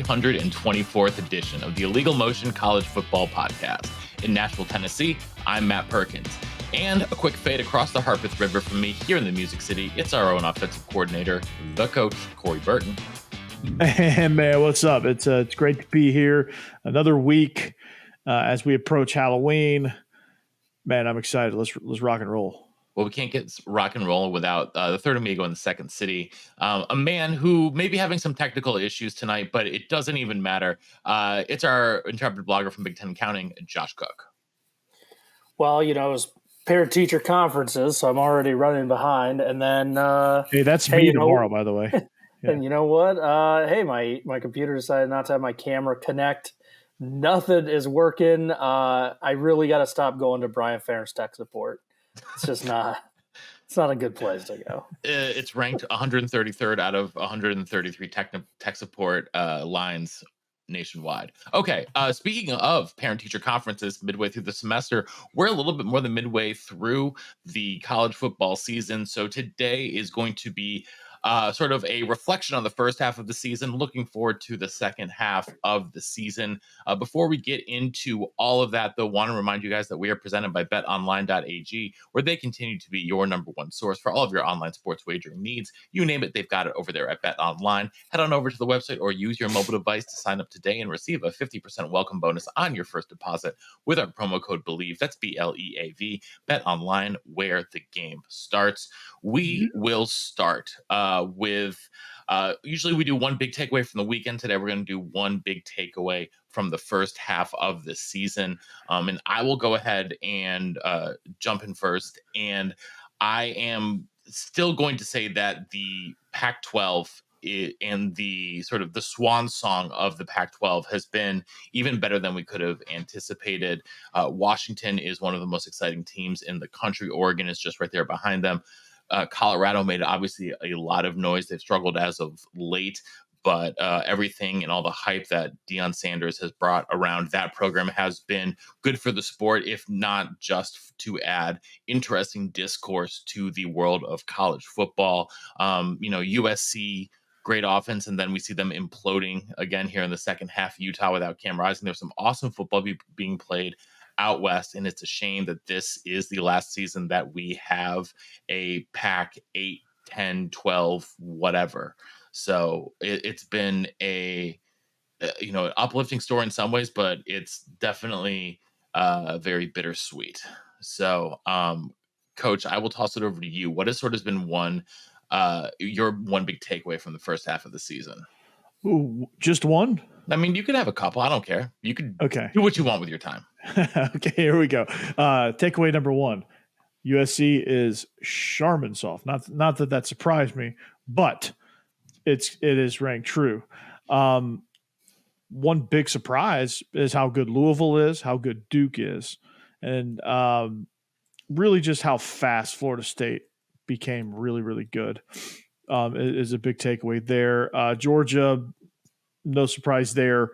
324th edition of the Illegal Motion College Football Podcast. In Nashville, Tennessee, I'm Matt Perkins. And a quick fade across the Harpeth River from me here in the Music City, it's our own offensive coordinator, the coach, Corey Burton. Hey, man, what's up? It's great to be here. Another week as we approach Halloween. Man, I'm excited. Let's rock and roll. Well, we can't get rock and roll without the third amigo in the second city, a man who may be having some technical issues tonight, but it doesn't even matter. It's our intrepid blogger from Big XII Accounting, Josh Cook. Well, it was parent-teacher conferences, so I'm already running behind. And then, hey, that's me tomorrow, by the way. Yeah. And you know what? My computer decided not to have my camera connect. Nothing is working. I really got to stop going to Brian Ferentz tech support. It's just not. It's not a good place to go. It's ranked 133rd out of 133 tech support lines nationwide. Okay. Speaking of parent-teacher conferences midway through the semester, we're a little bit more than midway through the college football season. So today is going to be sort of a reflection on the first half of the season, looking forward to the second half of the season. Before we get into all of that, though, want to remind you guys that we are presented by betonline.ag, where they continue to be your number one source for all of your online sports wagering needs. You name it, they've got it over there at BetOnline. Head on over to the website or use your mobile device to sign up today and receive a 50% welcome bonus on your first deposit with our promo code BELIEVE. That's BLEAV. BetOnline, where the game starts. We will start with usually we do one big takeaway from the weekend. Today we're going to do one big takeaway from the first half of the season. And I will go ahead and jump in first. And I am still going to say that the Pac-12 and the sort of the swan song of the Pac-12 has been even better than we could have anticipated. Washington is one of the most exciting teams in the country. Oregon is just right there behind them. Colorado made obviously a lot of noise. They've struggled as of late, but everything and all the hype that Deion Sanders has brought around that program has been good for the sport, if not just to add interesting discourse to the world of college football. USC, great offense, and then we see them imploding again here in the second half. Utah without Cam Rising. There's some awesome football being played out west, and it's a shame that this is the last season that we have a Pac 8, 10, 12, whatever. So it's been an uplifting story in some ways, but it's definitely very bittersweet. So, Coach, I will toss it over to you. What has sort of been your one big takeaway from the first half of the season? Ooh, just one? I mean, you could have a couple. I don't care. You could do what you want with your time. Okay, here we go. Takeaway number one: USC is Charmin soft. Not that surprised me, but it is ranked true. One big surprise is how good Louisville is, how good Duke is, and really just how fast Florida State became really, really good. Is a big takeaway there. Georgia, no surprise there.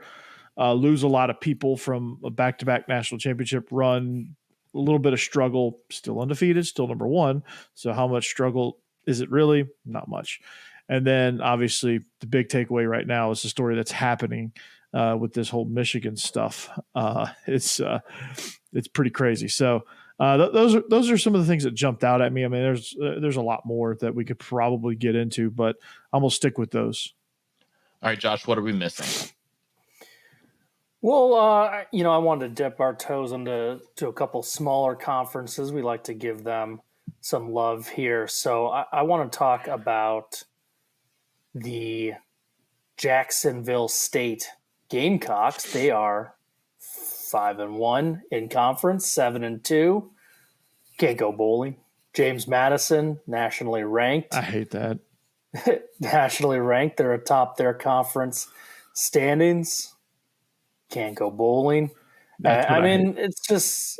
Lose a lot of people from a back-to-back national championship run. A little bit of struggle. Still undefeated. Still number one. So how much struggle is it really? Not much. And then obviously the big takeaway right now is the story that's happening with this whole Michigan stuff. It's pretty crazy. So those are some of the things that jumped out at me. I mean, there's a lot more that we could probably get into, but I'm gonna stick with those. All right, Josh, what are we missing? Well, I wanted to dip our toes into a couple smaller conferences. We like to give them some love here. So I want to talk about the Jacksonville State Gamecocks. They are 5-1 in conference, 7-2. Can't go bowling. James Madison, nationally ranked. I hate that. Nationally ranked. They're atop their conference standings. Can't go bowling. It's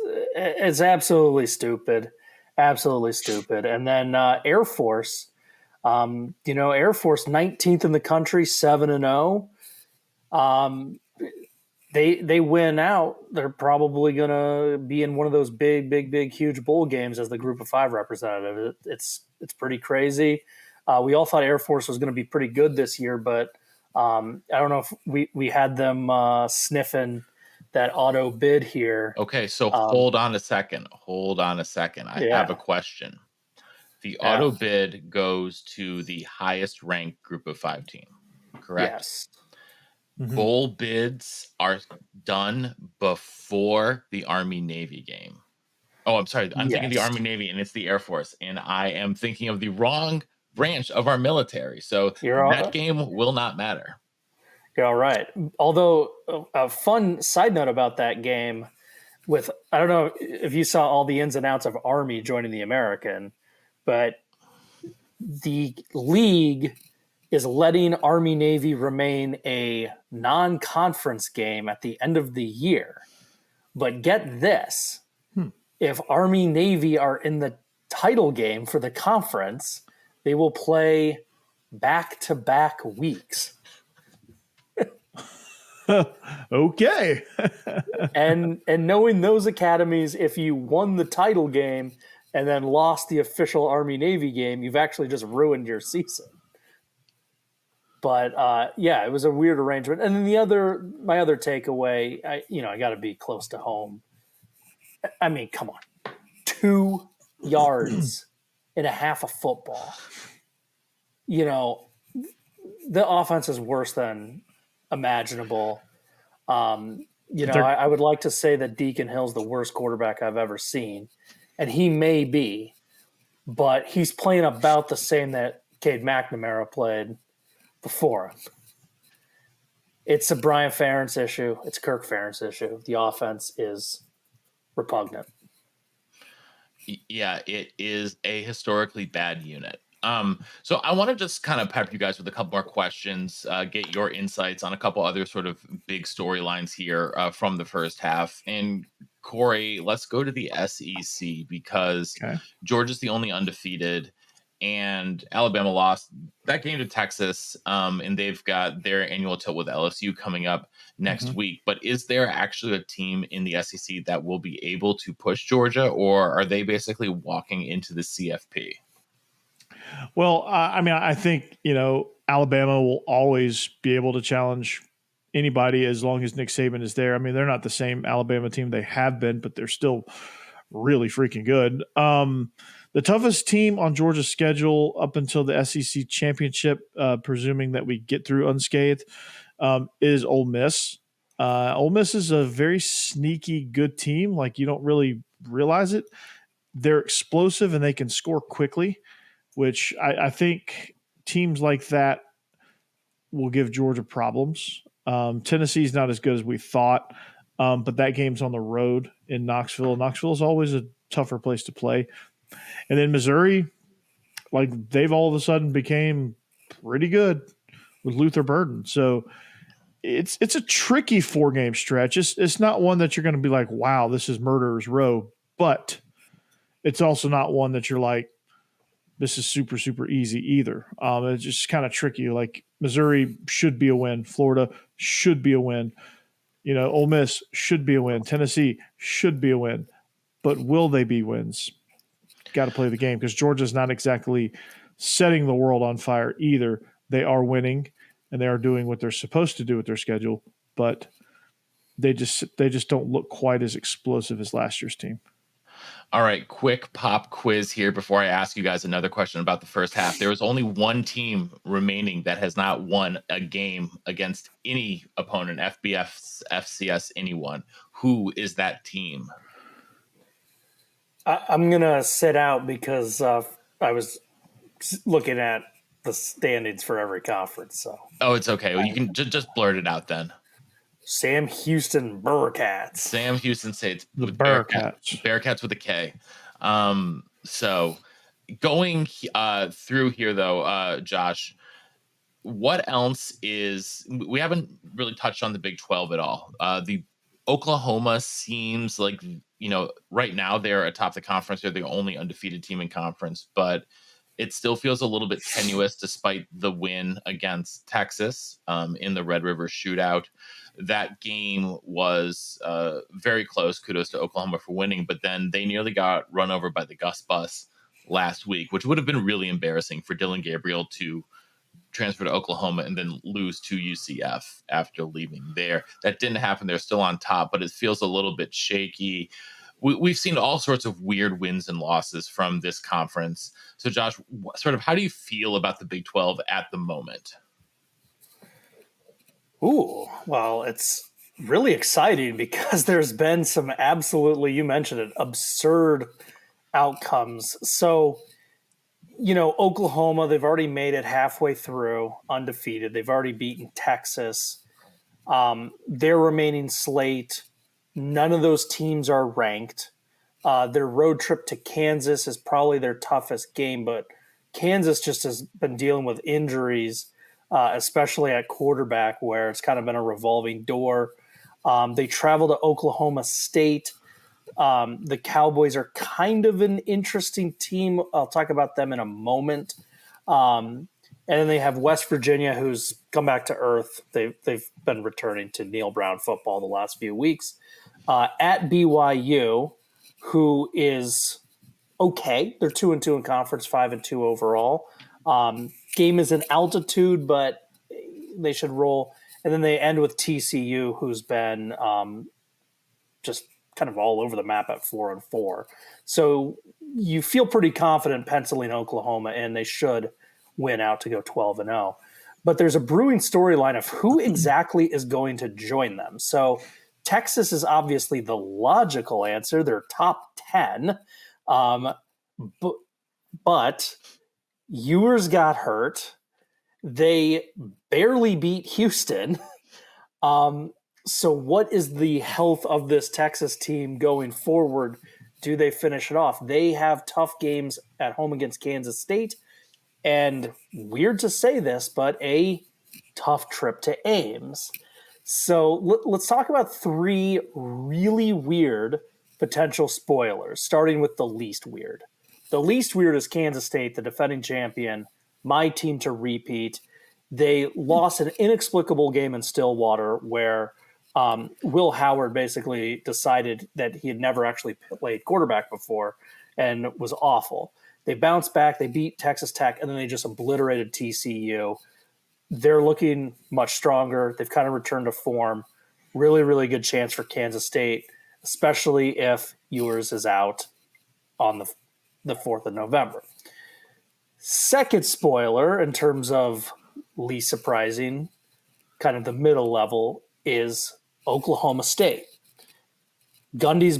absolutely stupid. Absolutely stupid. And then Air Force, Air Force 19th in the country, 7-0. They win out. They're probably going to be in one of those big, huge bowl games as the Group of Five representative. It's pretty crazy. We all thought Air Force was going to be pretty good this year, but I don't know if we had them sniffing that auto bid here. Okay, so hold on a second. I have a Yeah, question. The yeah, auto bid goes to the highest ranked group of 5 team, correct? yes, Mhm. Bowl bids are done before the Army Navy game. Oh, I'm sorry. I'm thinking the yes. Army Navy and it's the Air Force, and I am thinking of the wrong branch of our military. So You're that all, game will not matter. you're all right. Although a fun side note about that game, with I don't know if you saw all the ins and outs of Army joining the American, but the league is letting Army Navy remain a non-conference game at the end of the year. But get this, Hmm. if Army Navy are in the title game for the conference, they will play back-to-back weeks. Okay. And knowing those academies, if you won the title game and then lost the official Army Navy game, you've actually just ruined your season. But yeah, it was a weird arrangement. And then my other takeaway, I got to be close to home. I mean, come on, 2 yards and a half of football. You know, the offense is worse than imaginable. They're I would like to say that Deacon Hill's the worst quarterback I've ever seen, and he may be, but he's playing about the same that Cade McNamara played before him. It's a Brian Ferentz issue. It's a Kirk Ferentz issue. The offense is repugnant. Yeah, it is a historically bad unit. So I want to just kind of pep you guys with a couple more questions, get your insights on a couple other sort of big storylines here from the first half. And Corey, let's go to the SEC because okay. Georgia's the only undefeated, and Alabama lost that game to Texas, and they've got their annual tilt with LSU coming up next Mhm. week. But is there actually a team in the SEC that will be able to push Georgia, or are they basically walking into the CFP? Well, I mean, I think, Alabama will always be able to challenge anybody as long as Nick Saban is there. I mean, they're not the same Alabama team they have been, but they're still really freaking good. The toughest team on Georgia's schedule up until the SEC championship, presuming that we get through unscathed, is Ole Miss. Ole Miss is a very sneaky good team. Like, you don't really realize it. They're explosive and they can score quickly, which I think teams like that will give Georgia problems. Tennessee's not as good as we thought, but that game's on the road in Knoxville. Knoxville is always a tougher place to play. And then Missouri, like, they've all of a sudden became pretty good with Luther Burden. So it's a tricky 4-game stretch. It's not one that you're going to be like, wow, this is murderer's row, but it's also not one that you're like, this is super, super easy either. It's just kind of tricky. Like, Missouri should be a win. Florida should be a win. Ole Miss should be a win. Tennessee should be a win. But will they be wins? Got to play the game because Georgia's not exactly setting the world on fire either. They are winning and they are doing what they're supposed to do with their schedule, but they just don't look quite as explosive as last year's team. All right, quick pop quiz here before I ask you guys another question about the first half. There is only one team remaining that has not won a game against any opponent, FBS, FCS, anyone. Who is that team? I'm going to sit out because I was looking at the standings for every conference. So Oh, it's okay. Well, you can just blurt it out then. Sam Houston Bearcats. Sam Houston State The with Bearcats. Bearcats with a K. So going through here though, Josh, what else is we haven't really touched on the Big 12 at all. The Oklahoma seems like right now they're atop the conference. They're the only undefeated team in conference, but it still feels a little bit tenuous despite the win against Texas in the Red River Shootout. That game was very close. Kudos to Oklahoma for winning, but then they nearly got run over by the Gus Bus last week, which would have been really embarrassing for Dylan Gabriel to transfer to Oklahoma and then lose to UCF after leaving there. That didn't happen. They're still on top, but it feels a little bit shaky. We've seen all sorts of weird wins and losses from this conference. So, Josh, sort of how do you feel about the Big 12 at the moment? Ooh, well, it's really exciting because there's been some absolutely, you mentioned it, absurd outcomes. So, Oklahoma, they've already made it halfway through undefeated. They've already beaten Texas. Their remaining slate, none of those teams are ranked. Their road trip to Kansas is probably their toughest game, but Kansas just has been dealing with injuries, especially at quarterback, where it's kind of been a revolving door. They travel to Oklahoma State. The Cowboys are kind of an interesting team. I'll talk about them in a moment. And then they have West Virginia, who's come back to earth. They've been returning to Neil Brown football the last few weeks. At BYU, who is okay. They're 2-2 in conference, 5-2 overall. Game is in altitude, but they should roll. And then they end with TCU, who's been just kind of all over the map at 4-4. So you feel pretty confident penciling Oklahoma, and they should win out to go 12-0. But there's a brewing storyline of who exactly is going to join them. So Texas is obviously the logical answer. They're top 10. But Ewers got hurt. They barely beat Houston. So what is the health of this Texas team going forward? Do they finish it off? They have tough games at home against Kansas State. And weird to say this, but a tough trip to Ames. So let's talk about three really weird potential spoilers, starting with the least weird. The least weird is Kansas State, the defending champion, my team to repeat. They lost an inexplicable game in Stillwater where Will Howard basically decided that he had never actually played quarterback before and was awful. They bounced back, they beat Texas Tech, and then they just obliterated TCU. They're looking much stronger. They've kind of returned to form. Really, really good chance for Kansas State, especially if Ewers is out on the 4th of November. Second spoiler, in terms of least surprising, kind of the middle level, is Oklahoma State. Gundy's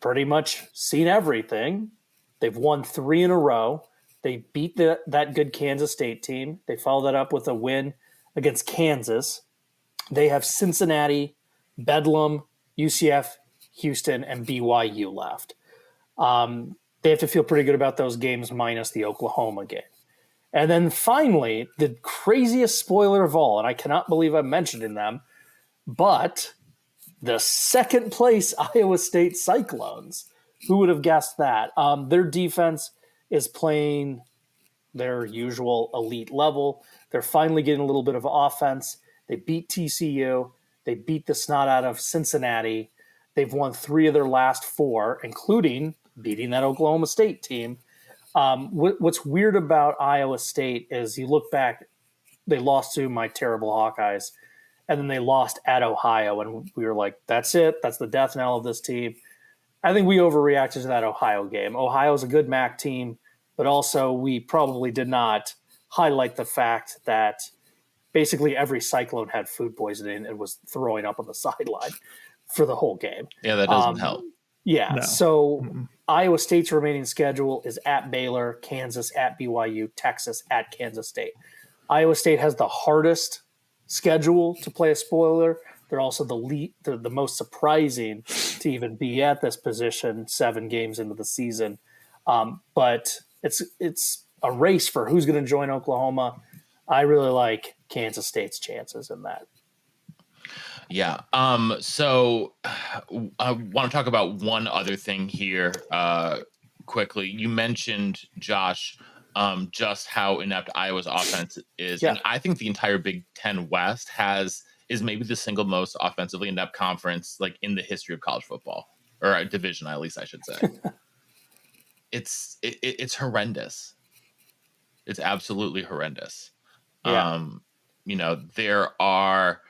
pretty much seen everything. They've won 3 in a row. They beat that good Kansas State team. They follow that up with a win against Kansas. They have Cincinnati, Bedlam, UCF, Houston, and BYU left. They have to feel pretty good about those games minus the Oklahoma game. And then finally, the craziest spoiler of all, and I cannot believe I'm mentioning them, but the second place Iowa State Cyclones. Who would have guessed that? Their defense is playing their usual elite level. They're finally getting a little bit of offense. They beat TCU. They beat the snot out of Cincinnati. They've won 3 of their last 4, including beating that Oklahoma State team. What's weird about Iowa State is you look back, they lost to my terrible Hawkeyes, and then they lost at Ohio, and we were like, that's it. That's the death knell of this team. I think we overreacted to that Ohio game. Ohio's a good MAC team, but also we probably did not highlight the fact that basically every Cyclone had food poisoning and was throwing up on the sideline for the whole game. Yeah, that doesn't help. Yeah, no. So Iowa State's remaining schedule is at Baylor, Kansas at BYU, Texas at Kansas State. Iowa State has the hardest schedule to play a spoiler. They're also the most surprising to even be at this position 7 games into the season. But it's a race for who's going to join Oklahoma. I really like Kansas State's chances in that. Yeah. So I want to talk about one other thing here quickly. You mentioned, Josh, just how inept Iowa's offense is. Yeah. And I think the entire Big Ten West is maybe the single most offensively inept conference like in the history of college football, or a division, at least I should say. It's horrendous. It's absolutely horrendous. Yeah. There are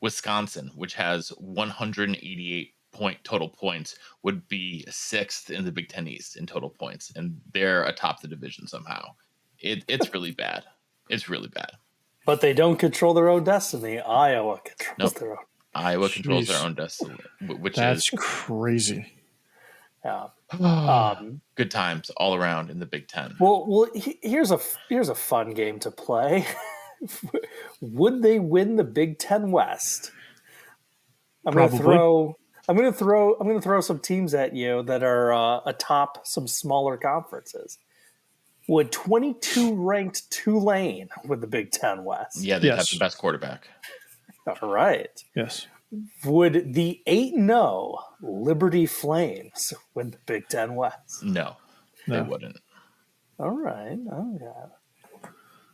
Wisconsin, which has 188 total points, would be sixth in the Big Ten East in total points, and they're atop the division somehow. It's really bad. It's really bad. But they don't control their own destiny. Iowa controls Nope. their own. Iowa controls their Jeez. own destiny, which That's is crazy. Yeah. good times all around in the Big Ten. Well, here's a fun game to play. Would they win the Big Ten West? I'm going to throw some teams at you that are atop some smaller conferences. Would 22 ranked Tulane win the Big Ten West? Yeah, they'd have Yes. the best quarterback. All right. Yes. Would the 8-0 Liberty Flames win the Big Ten West? No, they wouldn't. All right.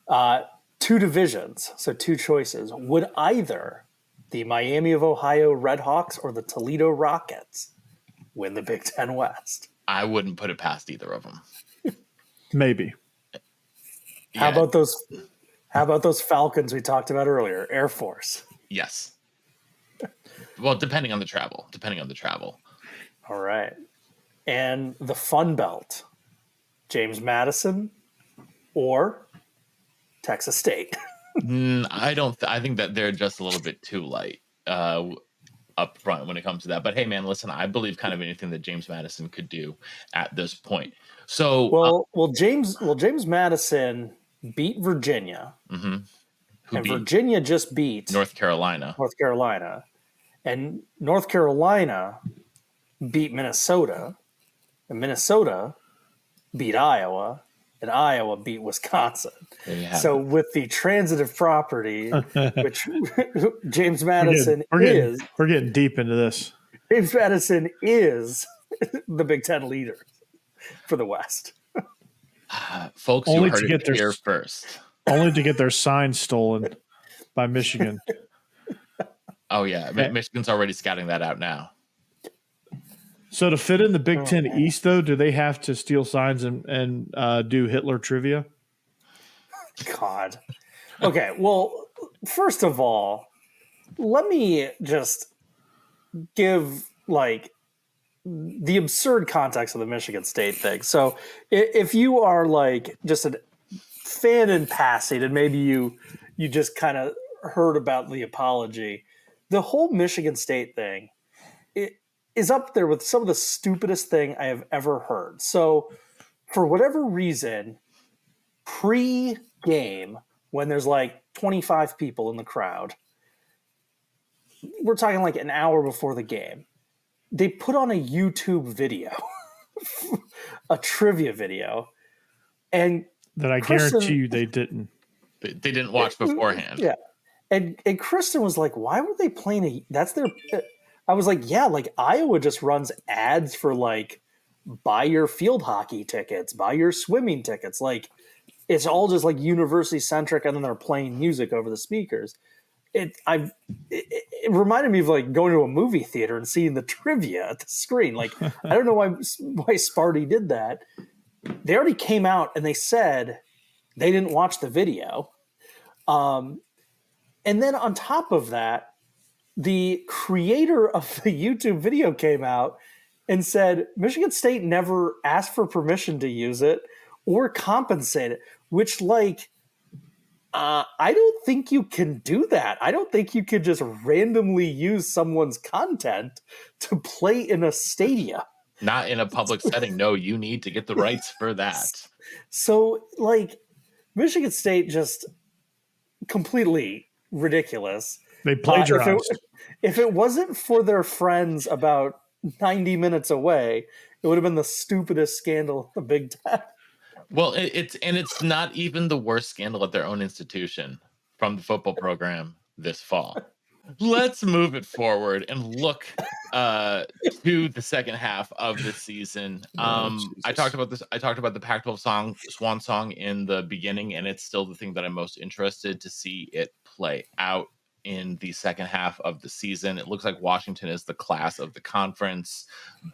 Okay. Two divisions, so two choices. Would either the Miami of Ohio Redhawks or the Toledo Rockets win the Big Ten West? I wouldn't put it past either of them. Maybe. How about those Falcons we talked about earlier, Air Force? Yes. Well, depending on the travel. All right. And the Fun Belt, James Madison or Texas State? I think that they're just a little bit too light up front when it comes to that. But hey, man, listen, I believe kind of anything that James Madison could do at this point. So James Madison beat Virginia, and Virginia just beat North Carolina, and North Carolina beat Minnesota, and Minnesota beat Iowa, and Iowa beat Wisconsin. So with the transitive property, which James Madison we're getting deep into this. James Madison is the Big Ten leader for the West. Folks, Only you heard to it get here first. Only to get their sign stolen by Michigan. Oh, yeah. Michigan's already scouting that out now. So to fit in the Big Ten East, though, do they have to steal signs and do Hitler trivia? God. Okay, well, first of all, let me just give, the absurd context of the Michigan State thing. So if you are, just a fan in passing and maybe you just kind of heard about the apology, the whole Michigan State thing is up there with some of the stupidest thing I have ever heard. So for whatever reason, pre-game, when there's 25 people in the crowd, we're talking an hour before the game, they put on a YouTube video, a trivia video, and that I guarantee you they didn't. They didn't watch beforehand. Yeah. And Kristen was like, why were they playing that's their I was like, yeah, Iowa just runs ads for buy your field hockey tickets, buy your swimming tickets. It's all just university centric, and then they're playing music over the speakers. It reminded me of going to a movie theater and seeing the trivia at the screen. I don't know why Sparty did that. They already came out and they said they didn't watch the video. And then on top of that, the creator of the YouTube video came out and said Michigan State never asked for permission to use it or compensate it, which I don't think you can do that. I don't think you could just randomly use someone's content to play in a stadium. Not in a public setting. No, you need to get the rights for that. So, Michigan State just completely ridiculous. They plagiarized. If it wasn't for their friends about 90 minutes away, it would have been the stupidest scandal of the Big Ten. Well, it's not even the worst scandal at their own institution from the football program this fall. Let's move it forward and look to the second half of the season. I talked about this. I talked about the Pac-12 swan song in the beginning, and it's still the thing that I'm most interested to see it play out in the second half of the season. It looks like Washington is the class of the conference,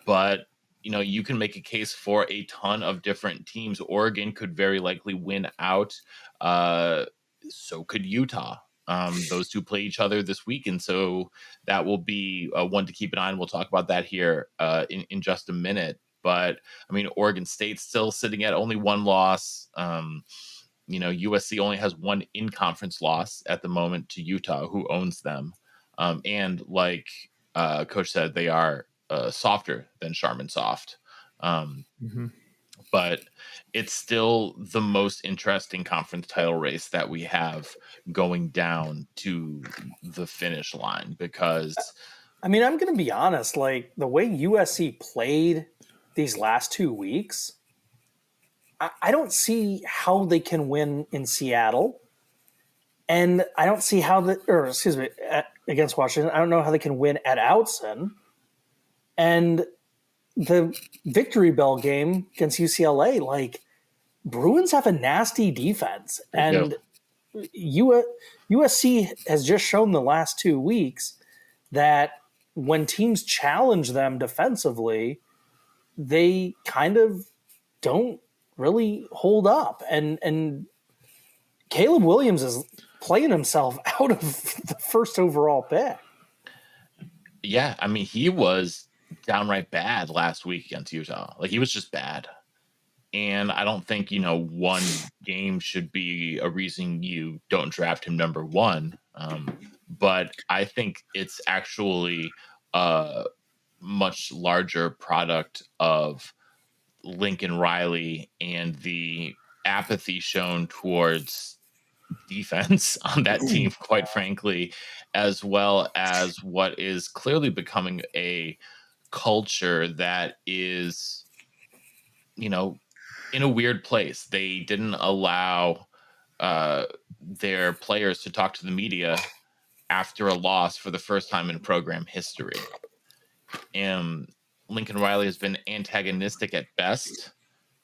but you can make a case for a ton of different teams. Oregon could very likely win out. so could Utah. Those two play each other this week, and so that will be one to keep an eye on. We'll talk about that here in just a minute. But I mean, Oregon State's still sitting at only one loss. USC only has one in-conference loss at the moment to Utah, who owns them. And like Coach said, they are softer than Charmin Soft. But it's still the most interesting conference title race that we have going down to the finish line, because I mean, I'm going to be honest, like the way USC played these last 2 weeks, I don't see how they can win in Seattle. And I don't see how against Washington, I don't know how they can win at Outson. And the Victory Bell game against UCLA, like Bruins have a nasty defense, and USC has just shown the last 2 weeks that when teams challenge them defensively, they kind of don't really hold up. And Caleb Williams is playing himself out of the first overall pick. Yeah, I mean, he was downright bad last week against Utah. Like, he was just bad. And I don't think, one game should be a reason you don't draft him number one. But I think it's actually a much larger product of Lincoln Riley and the apathy shown towards defense on that team, quite frankly, as well as what is clearly becoming a culture that is, in a weird place. They didn't allow their players to talk to the media after a loss for the first time in program history. And Lincoln Riley has been antagonistic at best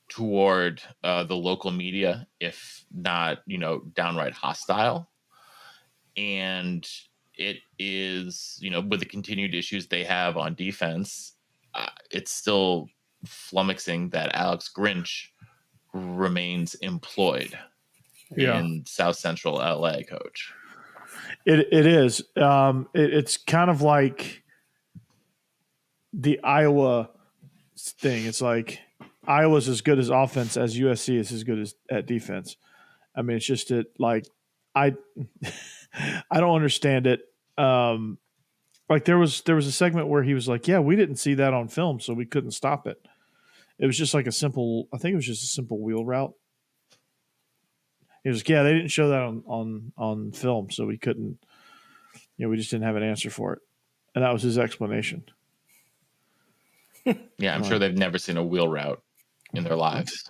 toward the local media, if not, downright hostile. And it is, with the continued issues they have on defense, it's still flummoxing that Alex Grinch remains employed in South Central LA, Coach. It is. It's kind of like the Iowa thing. It's like Iowa's as good as offense as USC is as good as at defense. I mean, it's just I don't understand it. Like there was a segment where he was like, "Yeah, we didn't see that on film, so we couldn't stop it." It was just like I think it was just a simple wheel route. He was like, "Yeah, they didn't show that on film, so we couldn't. We just didn't have an answer for it," and that was his explanation. Yeah, I'm sure they've never seen a wheel route in their lives.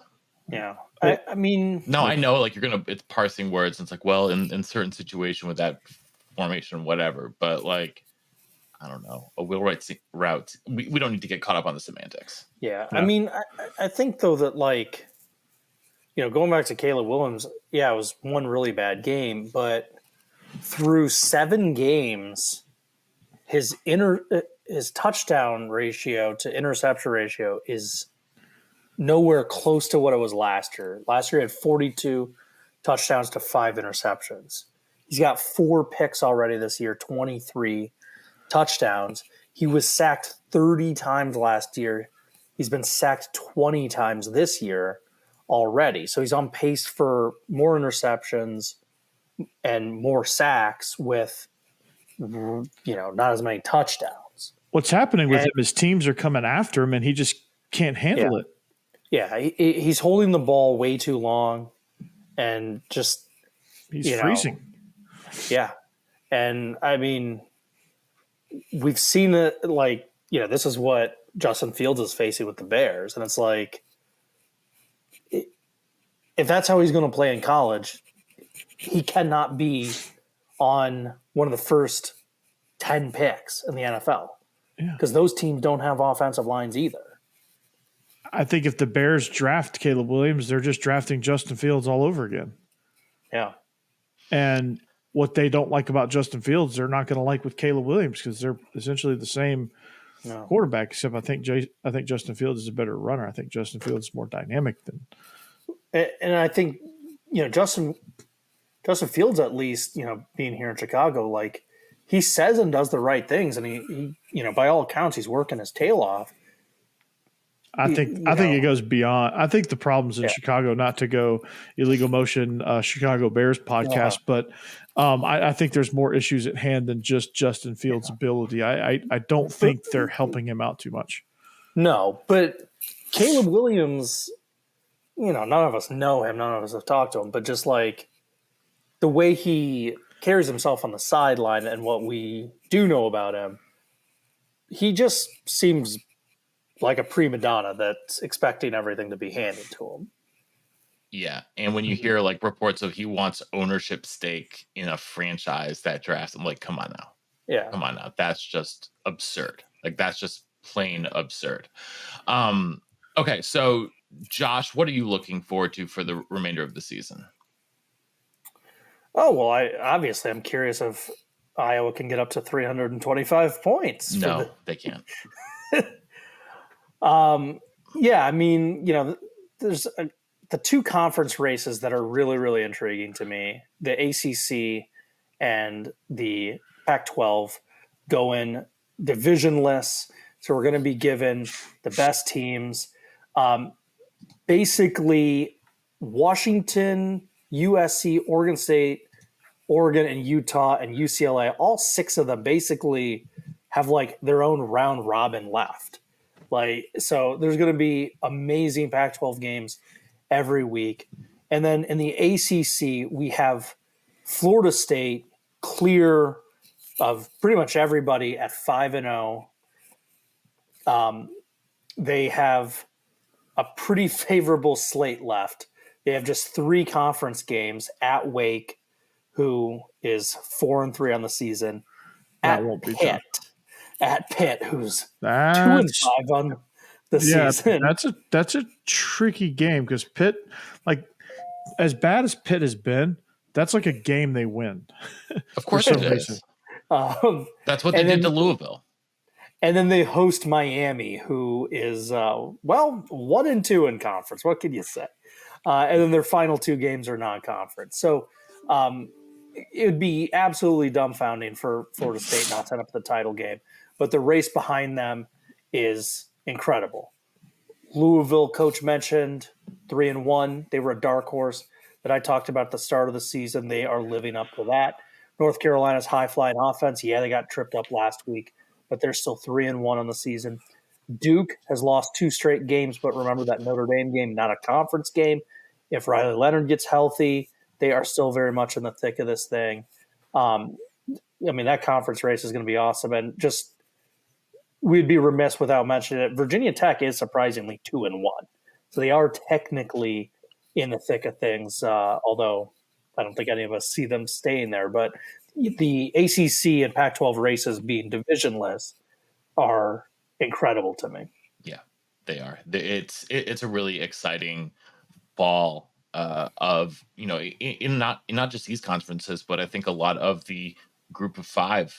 Yeah. I mean, no, I know, like it's parsing words. And it's like, well, in certain situation with that formation, whatever. But like, I don't know, a wheel route. We don't need to get caught up on the semantics. Yeah. I mean, I think though that like, going back to Caleb Williams, yeah, it was one really bad game, but through 7 games, his touchdown ratio to interception ratio is nowhere close to what it was last year. Last year he had 42 touchdowns to 5 interceptions. He's got 4 picks already this year, 23 touchdowns. He was sacked 30 times last year. He's been sacked 20 times this year already. So he's on pace for more interceptions and more sacks with, not as many touchdowns. What's happening with him is teams are coming after him and he just can't handle it. Yeah, he's holding the ball way too long and just he's freezing. Yeah. And I mean, we've seen it like, this is what Justin Fields is facing with the Bears. And it's like, if that's how he's going to play in college, he cannot be on one of the first 10 picks in the NFL because those teams don't have offensive lines either. I think if the Bears draft Caleb Williams, they're just drafting Justin Fields all over again. Yeah. And what they don't like about Justin Fields, they're not going to like with Caleb Williams because they're essentially the same quarterback, except I think Justin Fields is a better runner. I think Justin Fields is more dynamic than. And I think, Justin Justin Fields, at least, being here in Chicago, like he says and does the right things, and he by all accounts, he's working his tail off. I think it goes beyond. I think the problems in Chicago, not to go illegal motion Chicago Bears podcast, but I think there's more issues at hand than just Justin Fields' ability. I don't think they're helping him out too much. No, but Caleb Williams, none of us know him, none of us have talked to him, but just like the way he carries himself on the sideline and what we do know about him, he just seems like a prima donna that's expecting everything to be handed to him. Yeah. And when you hear like reports of he wants ownership stake in a franchise that drafts, I'm like, come on now. Yeah. Come on now. That's just absurd. Like that's just plain absurd. Okay. So Josh, what are you looking forward to for the remainder of the season? Oh, well, I'm curious if Iowa can get up to 325 points. No, they can't. Yeah, I mean, there's the two conference races that are really, really intriguing to me. The ACC and the Pac-12 going divisionless. So we're going to be given the best teams. Basically, Washington, USC, Oregon State, Oregon, and Utah, and UCLA, all six of them basically have like their own round robin left. So there's going to be amazing Pac-12 games every week. And then in the ACC, we have Florida State clear of pretty much everybody at 5-0. They have a pretty favorable slate left. They have just 3 conference games at Wake, who is 4-3 on the season. That won't be tough. At Pitt, who's 2-5 on the season. That's a tricky game because Pitt, like as bad as Pitt has been, that's like a game they win. Of course it is. That's what they did to Louisville. And then they host Miami, who is 1-2 in conference. What can you say? And then their final 2 games are non-conference. So it would be absolutely dumbfounding for Florida State not to end up the title game. But the race behind them is incredible. Louisville, coach mentioned, 3-1. They were a dark horse that I talked about at the start of the season. They are living up to that. North Carolina's high-flying offense, they got tripped up last week, but they're still 3-1 on the season. Duke has lost 2 straight games, but remember that Notre Dame game, not a conference game. If Riley Leonard gets healthy, they are still very much in the thick of this thing. That conference race is going to be awesome. And just we'd be remiss without mentioning it. Virginia Tech is surprisingly 2-1. So they are technically in the thick of things, although I don't think any of us see them staying there. But the ACC and Pac-12 races being divisionless are incredible to me. Yeah, they are. It's a really exciting fall of, in not just these conferences, but I think a lot of the group of 5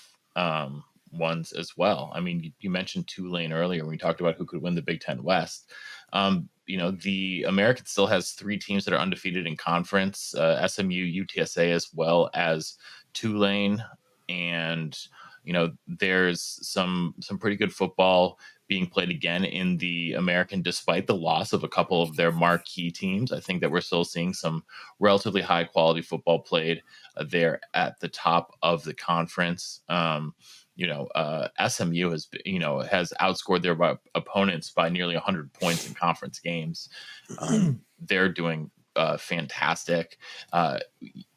ones as well. I mean, you mentioned Tulane earlier when we talked about who could win the Big Ten West. The American still has 3 teams that are undefeated in conference, SMU, UTSA, as well as Tulane. And, there's some pretty good football being played again in the American, despite the loss of a couple of their marquee teams. I think that we're still seeing some relatively high quality football played there at the top of the conference. SMU has outscored their opponents by nearly 100 points in conference games. They're doing fantastic.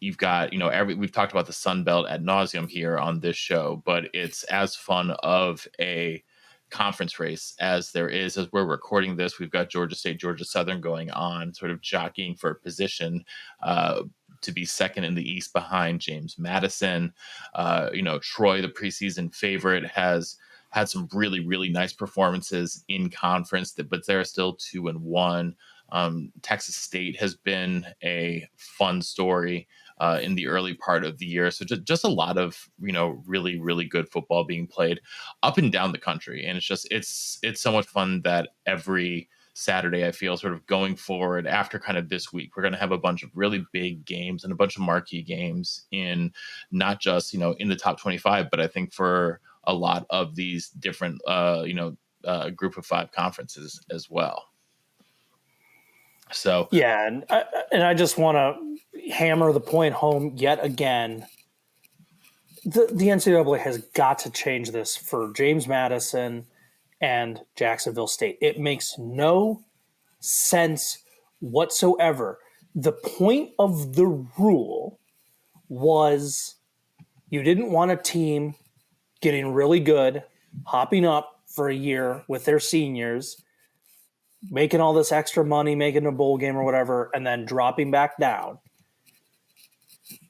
You've got, we've talked about the Sun Belt ad nauseum here on this show, but it's as fun of a conference race as there is as we're recording this. We've got Georgia State, Georgia Southern going on, sort of jockeying for position to be second in the East behind James Madison. Troy, the preseason favorite, has had some really, really nice performances in conference, but they're still 2-1. Texas State has been a fun story in the early part of the year. So just a lot of, really, really good football being played up and down the country. And it's so much fun that every Saturday, I feel, sort of going forward after kind of this week. We're going to have a bunch of really big games and a bunch of marquee games in not just, in the top 25, but I think for a lot of these different, group of 5 conferences as well. So, yeah. And I just want to hammer the point home yet again. The NCAA has got to change this for James Madison and Jacksonville State. It makes no sense whatsoever. The point of the rule was you didn't want a team getting really good, hopping up for a year with their seniors, making all this extra money, making a bowl game or whatever, and then dropping back down.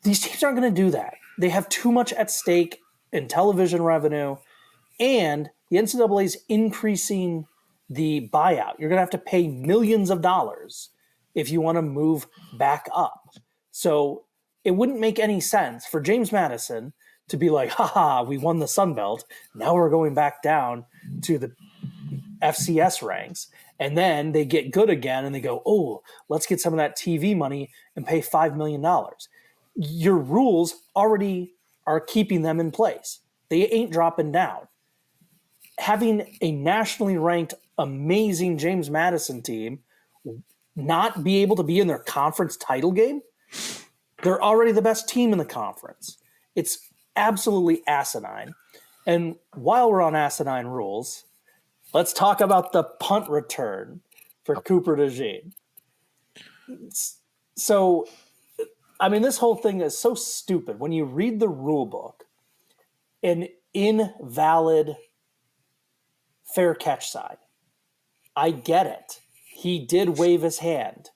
These teams aren't going to do that. They have too much at stake in television revenue, and the NCAA is increasing the buyout. You're going to have to pay millions of dollars if you want to move back up. So it wouldn't make any sense for James Madison to be like, haha, we won the Sun Belt. Now we're going back down to the FCS ranks. And then they get good again and they go, oh, let's get some of that TV money and pay $5 million. Your rules already are keeping them in place. They ain't dropping down. Having a nationally ranked, amazing James Madison team not be able to be in their conference title game, they're already the best team in the conference. It's absolutely asinine. And while we're on asinine rules, let's talk about the punt return for Cooper DeJean. So, I mean, this whole thing is so stupid. When you read the rule book, an invalid fair catch side. I get it. He did wave his hand.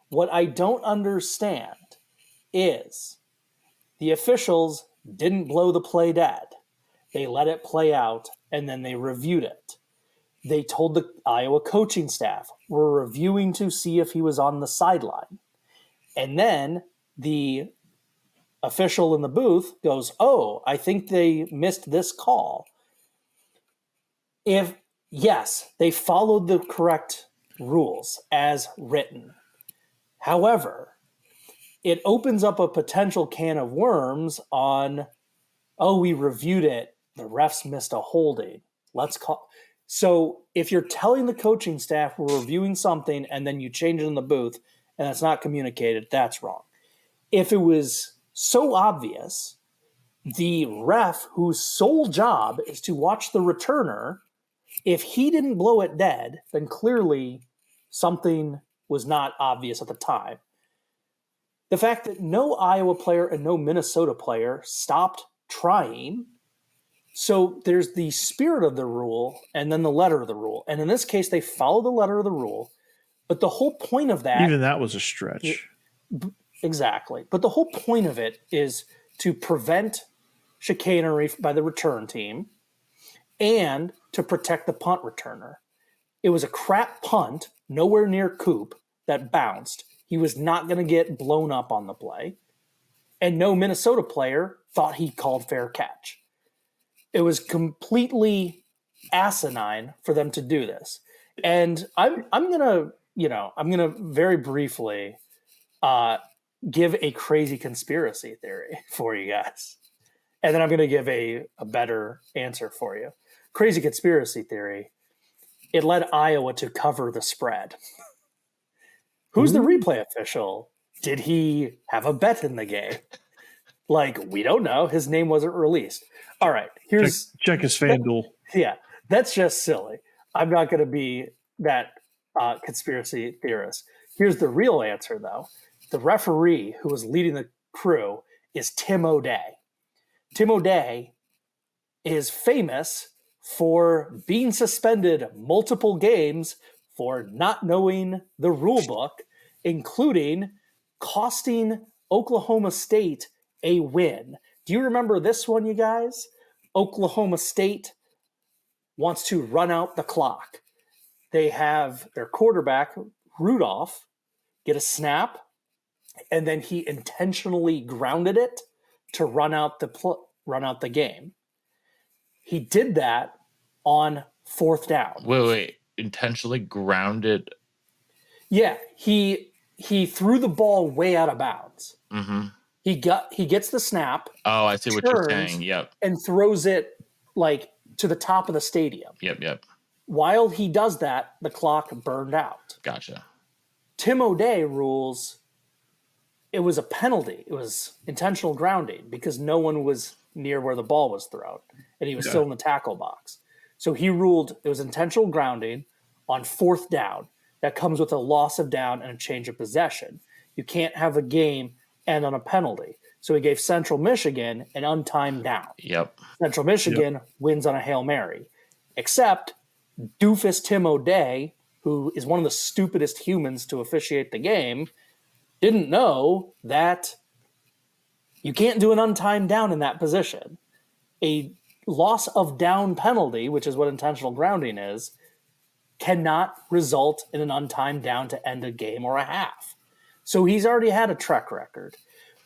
What I don't understand is the officials didn't blow the play dead. They let it play out, and then they reviewed it. They told the Iowa coaching staff, we're reviewing to see if he was on the sideline. And then the official in the booth goes, oh, I think they missed this call. Yes, they followed the correct rules as written. However, it opens up a potential can of worms on, oh, we reviewed it. The refs missed a holding. Let's call. So if you're telling the coaching staff we're reviewing something and then you change it in the booth and it's not communicated, that's wrong. If it was so obvious, the ref whose sole job is to watch the returner, if he didn't blow it dead, then clearly something was not obvious at the time. The fact that no Iowa player and no Minnesota player stopped trying. So there's the spirit of the rule and then the letter of the rule. And in this case, they follow the letter of the rule. But the whole point of that... Even that was a stretch. Exactly. But the whole point of it is to prevent chicanery by the return team and to protect the punt returner. It was a crap punt, nowhere near Coop, that bounced. He was not going to get blown up on the play. And no Minnesota player thought he called fair catch. It was completely asinine for them to do this. And I'm going to very briefly give a crazy conspiracy theory for you guys. And then I'm going to give a better answer for you. Crazy conspiracy theory. It led Iowa to cover the spread. Who's the replay official? Did he have a bet in the game? We don't know. His name wasn't released. All right, here's... Check his FanDuel. Yeah, that's just silly. I'm not going to be that conspiracy theorist. Here's the real answer, though. The referee who was leading the crew is Tim O'Day. Tim O'Day is famous for being suspended multiple games for not knowing the rule book, including costing Oklahoma State a win. Do you remember this one, you guys? Oklahoma State wants to run out the clock. They have their quarterback, Rudolph, get a snap, and then he intentionally grounded it to run out the game. He did that on fourth down. Wait. Intentionally grounded Yeah, he threw the ball way out of bounds. Mm-hmm. He gets the snap, Oh, I see what you're saying. turns, Yep. and throws it like to the top of the stadium. Yep. While he does that, the clock burned out. Gotcha. Tim O'Day rules it was a penalty. It was intentional grounding because no one was near where the ball was thrown, and he was still in the tackle box. So he ruled it was intentional grounding on 4th down. That comes with a loss of down and a change of possession. You can't have a game end on a penalty. So he gave Central Michigan an untimed down. Yep. Central Michigan wins on a Hail Mary, except doofus Tim O'Day, who is one of the stupidest humans to officiate the game, didn't know that you can't do an untimed down in that position. A loss of down penalty, which is what intentional grounding is, cannot result in an untimed down to end a game or a half. So he's already had a track record.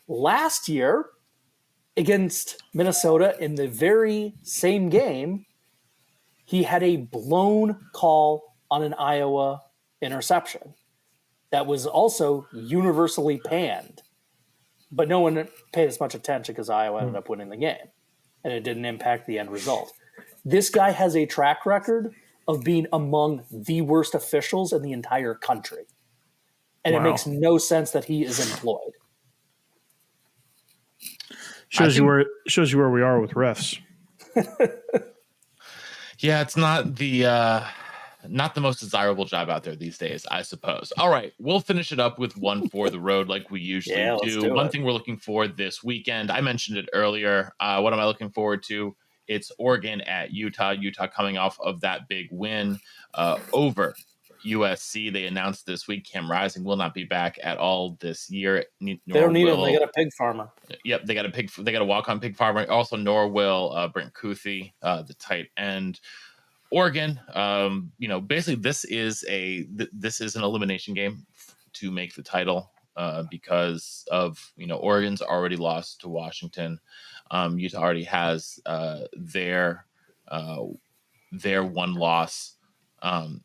Last year, against Minnesota in the very same game, he had a blown call on an Iowa interception that was also universally panned. But no one paid as much attention because Iowa ended up winning the game, and it didn't impact the end result. This guy has a track record of being among the worst officials in the entire country. And it makes no sense that he is employed. Shows you where we are with refs. Yeah, it's not the most desirable job out there these days, I suppose. All right, we'll finish it up with one for the road like we usually do. One thing we're looking for this weekend, I mentioned it earlier. What am I looking forward to? It's Oregon at Utah. Utah coming off of that big win over USC. They announced this week Cam Rising will not be back at all this year. They don't need him. They got a pig farmer. Yep, they got a walk-on pig farmer. Also, nor will Brent Kuthi, the tight end. Oregon, basically this is an elimination game to make the title because of Oregon's already lost to Washington. Utah already has their one loss,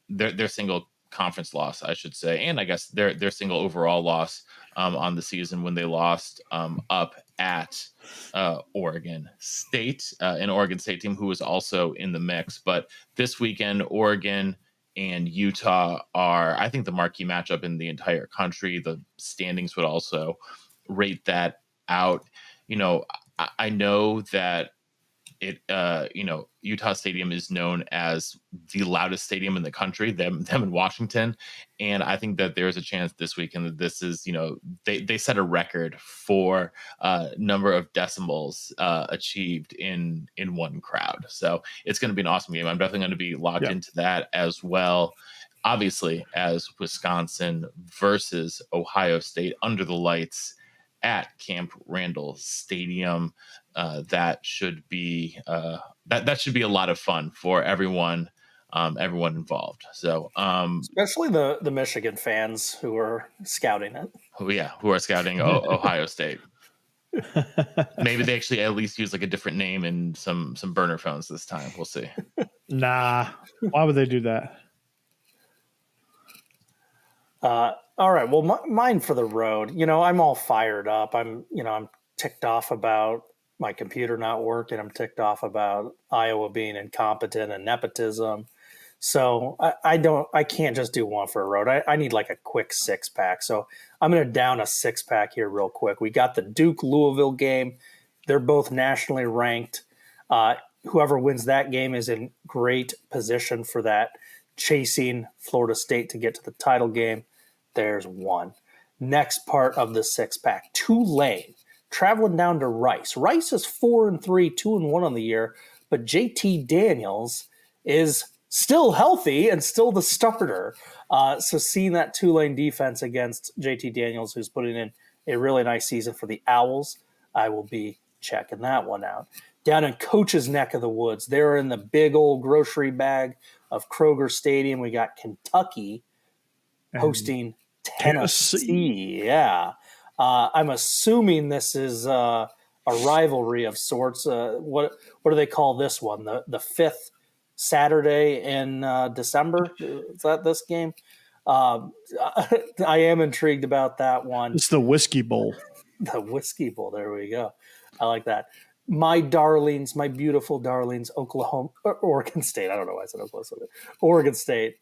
their single conference loss, I should say, and I guess their single overall loss on the season when they lost up at Oregon State, an Oregon State team who was also in the mix. But this weekend, Oregon and Utah are, I think, the marquee matchup in the entire country. The standings would also rate that out. I know that Utah Stadium is known as the loudest stadium in the country, them in Washington. And I think that there's a chance this weekend that this is, they set a record for number of decibels achieved in one crowd. So it's going to be an awesome game. I'm definitely going to be locked into that as well. Obviously, as Wisconsin versus Ohio State under the lights at Camp Randall Stadium. That should be that should be a lot of fun for everyone involved. So especially the Michigan fans who are scouting it. Who are scouting Ohio State. Maybe they actually at least use like a different name and some burner phones this time. We'll see. Nah, why would they do that? All right. Well, mine for the road. I'm all fired up. I'm ticked off about my computer not working. I'm ticked off about Iowa being incompetent and nepotism. So I can't just do one for a road. I need like a quick 6-pack. So I'm going to down a 6-pack here real quick. We got the Duke Louisville game. They're both nationally ranked. Whoever wins that game is in great position for that, chasing Florida State to get to the title game. There's one. Next part of the 6-pack, Tulane traveling down to Rice. Rice is 4-3, 2-1 on the year, but JT Daniels is still healthy and still the starter. So seeing that Tulane defense against JT Daniels, who's putting in a really nice season for the Owls, I will be checking that one out. Down in Coach's neck of the woods, they're in the big old grocery bag of Kroger Stadium. We got Kentucky hosting Tennessee. Yeah. I'm assuming this is a rivalry of sorts. What do they call this one? The fifth Saturday in December? Is that this game? Um, I am intrigued about that one. It's the Whiskey Bowl. The Whiskey Bowl. There we go. I like that. My darlings, my beautiful darlings, Oregon State. I don't know why I said Oklahoma State. Oregon State.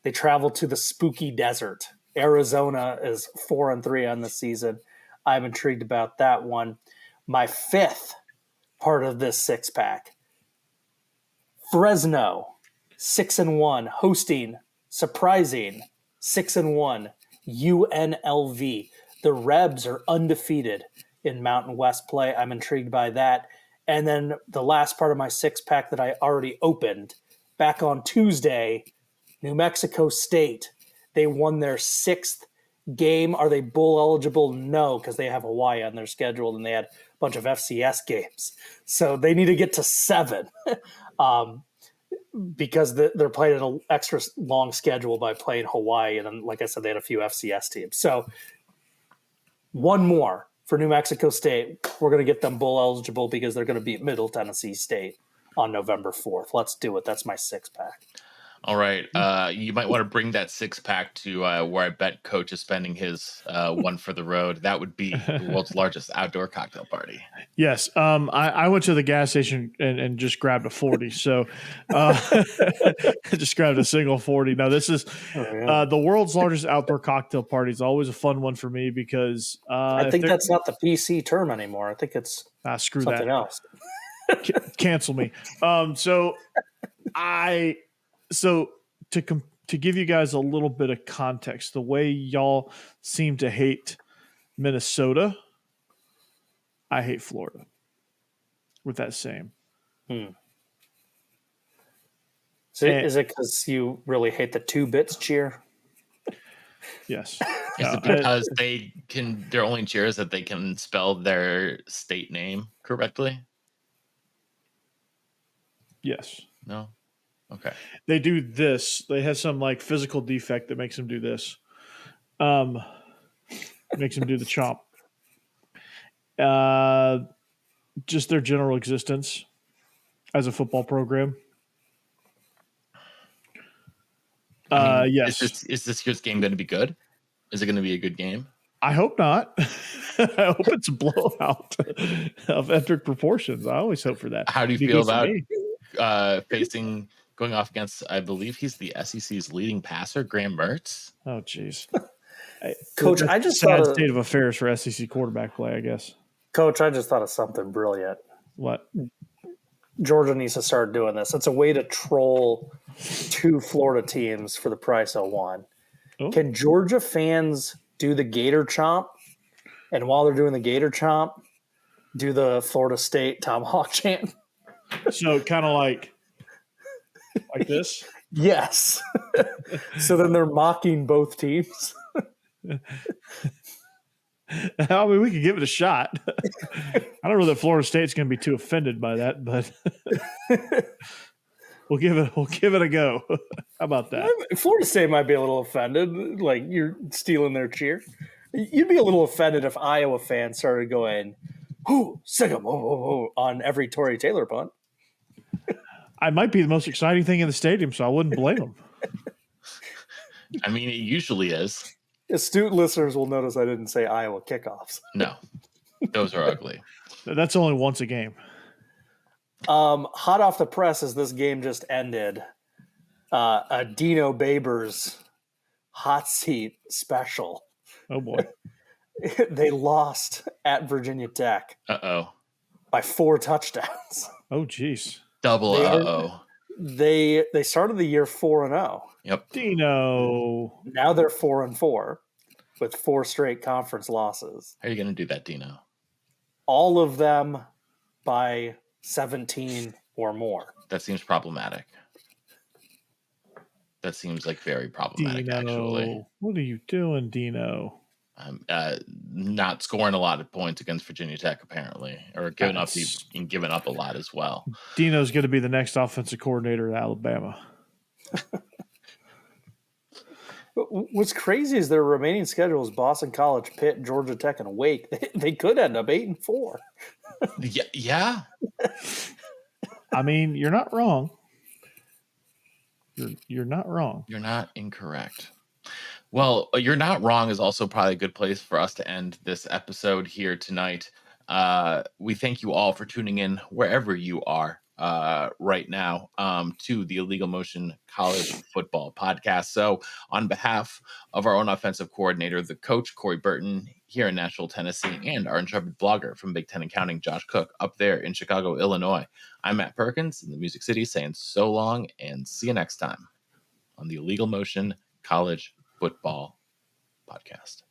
They travel to the spooky desert. Arizona is 4-3 on the season. I'm intrigued about that one. My fifth part of this six pack. Fresno, 6-1, hosting, surprising, 6-1, UNLV. The Rebs are undefeated in Mountain West play. I'm intrigued by that. And then the last part of my six pack that I already opened back on Tuesday, New Mexico State. They won their sixth game. Are they bowl eligible? No, because they have Hawaii on their schedule and they had a bunch of FCS games. So they need to get to 7 because they're playing an extra long schedule by playing Hawaii. And then, like I said, they had a few FCS teams. So one more for New Mexico State. We're going to get them bowl eligible because they're going to beat Middle Tennessee State on November 4th. Let's do it. That's my six pack. All right. You might want to bring that six pack to where I bet Coach is spending his one for the road. That would be the world's largest outdoor cocktail party. Yes. I went to the gas station and just grabbed a 40. So just grabbed a single 40. Now, this is the world's largest outdoor cocktail party. Is always a fun one for me because I think that's not the PC term anymore. I think it's screw something that. else. Cancel me. So to give you guys a little bit of context, the way y'all seem to hate Minnesota, I hate Florida with that same. So is it because you really hate the 2-bits cheer? Yes. Is it because their only cheer is that they can spell their state name correctly? Yes. No? Okay. They do this. They have some like physical defect that makes them do this. Makes them do the chomp. Just their general existence as a football program. Yes. Is this year's game going to be good? Is it going to be a good game? I hope not. I hope it's a blowout of epic proportions. I always hope for that. How do you feel about going off against, I believe he's the SEC's leading passer, Graham Mertz? Oh, jeez. Coach, I just sad thought state of affairs for SEC quarterback play, I guess. Coach, I just thought of something brilliant. What? Georgia needs to start doing this. It's a way to troll 2 Florida teams for the price of 1. Oh. Can Georgia fans do the Gator Chomp? And while they're doing the Gator Chomp, do the Florida State Tomahawk chant? So kind of like this? Yes. So then they're mocking both teams. I mean, we could give it a shot. I don't know that Florida State's going to be too offended by that, but we'll give it a go. How about that? Florida State might be a little offended, like you're stealing their cheer. You'd be a little offended if Iowa fans started going, "Whoo, sick 'em, on every Tory Taylor punt. I might be the most exciting thing in the stadium, so I wouldn't blame them. I mean, it usually is. Astute listeners will notice I didn't say Iowa kickoffs. No, those are ugly. That's only once a game. Hot off the press as this game just ended, a Dino Babers hot seat special. Oh, boy. They lost at Virginia Tech Uh-oh. by 4 touchdowns. Oh, geez. Double uh-oh. They started the year 4-0. Yep. Dino. Now they're 4-4 with 4 straight conference losses. How are you going to do that, Dino? All of them by 17 or more. That seems problematic. That seems like very problematic, Dino. actually. What are you doing, Dino? Not scoring a lot of points against Virginia Tech, apparently, or giving up a lot as well. Dino's going to be the next offensive coordinator at Alabama. What's crazy is their remaining schedule is Boston College, Pitt, Georgia Tech, and Wake. They could end up 8-4. Yeah. I mean, you're not wrong. You're not wrong. You're not incorrect. Well, you're not wrong is also probably a good place for us to end this episode here tonight. We thank you all for tuning in wherever you are right now to the Illegal Motion College Football Podcast. So, on behalf of our own offensive coordinator, the coach, Corey Burton, here in Nashville, Tennessee, and our intrepid blogger from Big Ten and Counting, Josh Cook, up there in Chicago, Illinois, I'm Matt Perkins in the Music City saying so long and see you next time on the Illegal Motion College Football Podcast.